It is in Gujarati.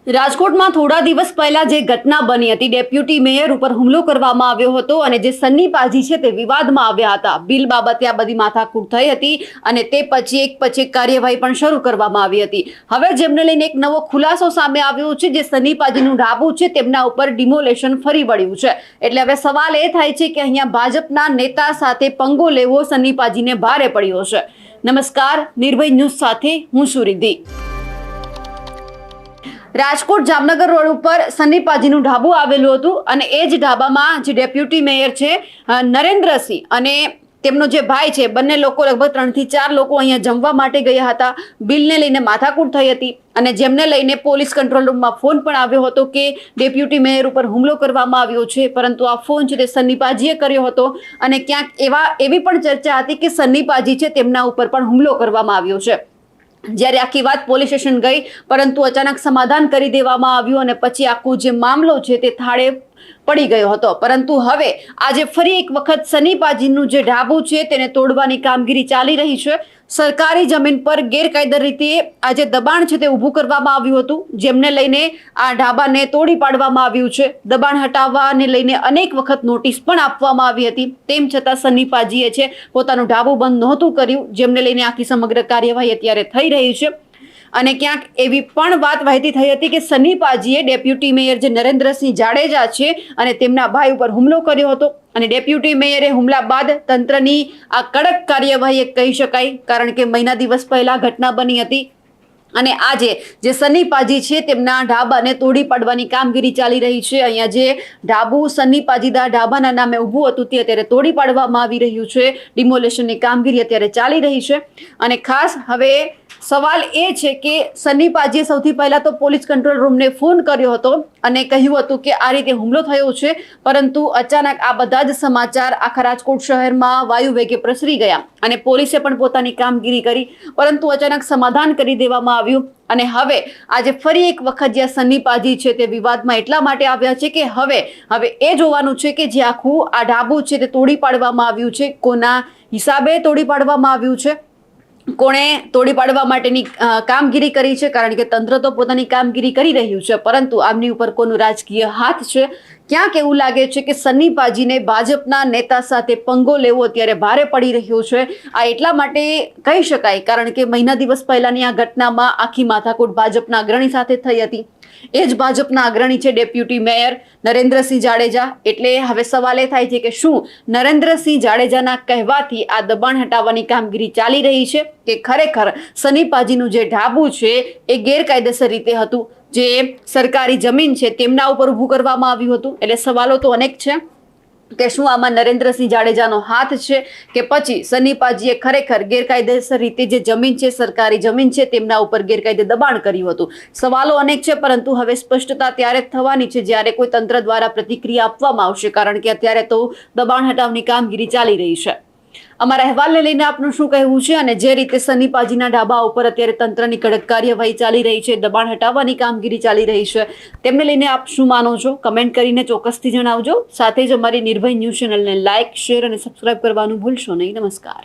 રાજકોટમાં થોડા દિવસ પહેલા જે ઘટના બની હતી, ડેપ્યુટી મેયર ઉપર હુમલો કરવામાં આવ્યો હતો અને જે સન્ની પાજી છે તે વિવાદમાં આવ્યા હતા. બિલ બાબતે આ બધી માથાકૂટ થઈ હતી અને તે પછી એક પછી એક કાર્યવાહી પણ શરૂ કરવામાં આવી હતી. હવે જેમને લઈને એક નવો ખુલાસો સામે આવ્યો છે. જે સન્ની પાજીનું ઢાબું છે તેમના ઉપર ડિમોલેશન ફરી વળ્યું છે. એટલે હવે સવાલ એ થાય છે કે અહીંયા ભાજપના નેતા સાથે પંગો લેવો સન્ની પાજીને ભારે પડ્યો છે. નમસ્કાર, નિર્ભય ન્યૂઝ સાથે હું છું રિદ્ધિ. રાજકોટ જામનગર રોડ ઉપર સન્ની પાજીનું ઢાબું આવેલું હતું અને એ જ ઢાબામાં જે ડેપ્યુટી મેયર છે નરેન્દ્રસિંહ અને તેમનો જે ભાઈ છે, બંને લોકો લગભગ 3 થી 4 લોકો અહીંયા જમવા માટે ગયા હતા. બિલને લઈને માથાકૂટ થઈ હતી અને જેમને લઈને પોલીસ કંટ્રોલ રૂમમાં ફોન પણ આવ્યો હતો કે ડેપ્યુટી મેયર ઉપર હુમલો કરવામાં આવ્યો છે. પરંતુ આ ફોન છે તે સન્ની પાજીએ કર્યો હતો અને ક્યાંક એવી પણ ચર્ચા હતી કે સન્ની પાજી છે તેમના ઉપર પણ હુમલો કરવામાં આવ્યો છે. જ્યારે આખી વાત પોલીસ સ્ટેશન ગઈ પરંતુ અચાનક સમાધાન કરી દેવામાં આવ્યું અને પછી આખો જે મામલો છે તે થાળે પડી ગયો હતો. પરંતુ હવે આજે ફરી એક વખત સન્ની પાજીનું જે ઢાબું છે તેને તોડવાની કામગીરી ચાલી રહી છે. સરકારી જમીન પર ગેરકાયદેસર રીતે આજે દબાણ છે તે ઊભું કરવામાં આવ્યું હતું, જેમને લઈને આ ઢાબાને તોડી પાડવામાં આવ્યું છે. દબાણ હટાવવાને લઈને અનેક વખત નોટિસ પણ આપવામાં આવી હતી. તેમ છતાં સન્ની પાજીએ છે પોતાનું ઢાબું બંધ નહોતું કર્યું, જેમને લઈને આખી સમગ્ર કાર્યવાહી અત્યારે થઈ રહી છે. અને ક્યાંક એવી પણ વાત વહેતી થઈ હતી કે સન્ની પાજીએ ડેપ્યુટી મેયર જે નરેન્દ્રસિંહ જાડેજા છે અને તેમના ભાઈ ઉપર હુમલો કર્યો હતો અને ડેપ્યુટી મેયરે હુમલા બાદ તંત્રની આ કડક કાર્યવાહી કહી શકાય, કારણ કે મહિના દિવસ પહેલા ઘટના બની હતી અને આજે જે સન્ની પાજી છે તેમના ઢાબાને તોડી પાડવાની કામગીરી ચાલી રહી છે. અહીંયા જે ઢાબુ સન્ની પાજીદા ઢાબાના નામે ઊભું હતું તે અત્યારે તોડી પાડવામાં આવી રહ્યું છે. ડિમોલેશનની કામગીરી અત્યારે ચાલી રહી છે અને ખાસ હવે સવાલ એ છે કે સન્ની પાજીએ સૌથી પહેલા તો પોલીસ કંટ્રોલ રૂમને ફોન કર્યો હતો અને કહ્યું હતું કે આ રીતે હુમલો થયો છે. પરંતુ અચાનક આ બધા જ સમાચાર આખા રાજકોટ શહેરમાં વાયુ વેગે પ્રસરી ગયા અને પોલીસે પણ પોતાની કામગીરી કરી, પરંતુ અચાનક સમાધાન કરી દેવામાં આવ્યું. અને હવે આજે ફરી એક વખત જ્યાં સન્ની પાજી છે તે વિવાદમાં એટલા માટે આવ્યા છે કે હવે એ જોવાનું છે કે જે આખું આ ઢાબું છે તે તોડી પાડવામાં આવ્યું છે, કોના હિસાબે તોડી પાડવામાં આવ્યું છે, કોણે તોડી પાડવા માટેની કામગીરી કરી છે. કારણ કે તંત્ર તો પોતાની કામગીરી કરી રહ્યું છે, પરંતુ આમની ઉપર કોનું રાજકીય હાથ છે. ક્યાંક એવું લાગે છે કે સન્ની પાજીને ભાજપના નેતા સાથે પંગો લેવો અત્યારે ભારે પડી રહ્યો છે. આ એટલા માટે કહી શકાય કારણ કે મહિના દિવસ પહેલાની આ ઘટનામાં આખી માથાકૂટ ભાજપના અગ્રણી સાથે થઈ હતી. એ જ ભાજપના અગ્રણી છે ડેપ્યુટી મેયર નરેન્દ્રસિંહ જાડેજા. એટલે હવે સવાલ એ થાય છે કે શું નરેન્દ્રસિંહ જાડેજાના કહેવાથી આ દબાણ હટાવવાની કામગીરી ચાલી રહી છે કે ખરેખર સન્ની પાજીનું જે ઢાબું છે એ ગેરકાયદેસર રીતે હતું, જે સરકારી જમીન છે તેમના ઉપર ઊભું કરવામાં આવ્યું હતું. એટલે સવાલો તો અનેક છે કે શું આમાં નરેન્દ્રસિંહ જાડેજાનો હાથ છે કે પછી સન્ની પાજીએ ખરેખર ગેરકાયદેસર રીતે જે જમીન છે, સરકારી જમીન છે, તેમના ઉપર ગેરકાયદે દબાણ કર્યું હતું. સવાલો અનેક છે, પરંતુ હવે સ્પષ્ટતા ત્યારે જ થવાની છે જ્યારે કોઈ તંત્ર દ્વારા પ્રતિક્રિયા આપવામાં આવશે, કારણ કે અત્યારે તો દબાણ હટાવની કામગીરી ચાલી રહી છે. અમારા અહેવાલને લઈને આપનું શું કહેવું છે અને જે રીતે સન્ની પાજીના ઢાબા ઉપર અત્યારે તંત્રની કડક કાર્યવાહી ચાલી રહી છે, દબાણ હટાવવાની કામગીરી ચાલી રહી છે, તેમને લઈને આપ શું માનો છો? કમેન્ટ કરીને ચોક્કસથી જણાવજો. સાથે જ અમારી નિર્ભય ન્યૂઝ ચેનલને લાઇક, શેર અને સબસ્ક્રાઇબ કરવાનું ભૂલશો નહીં. નમસ્કાર.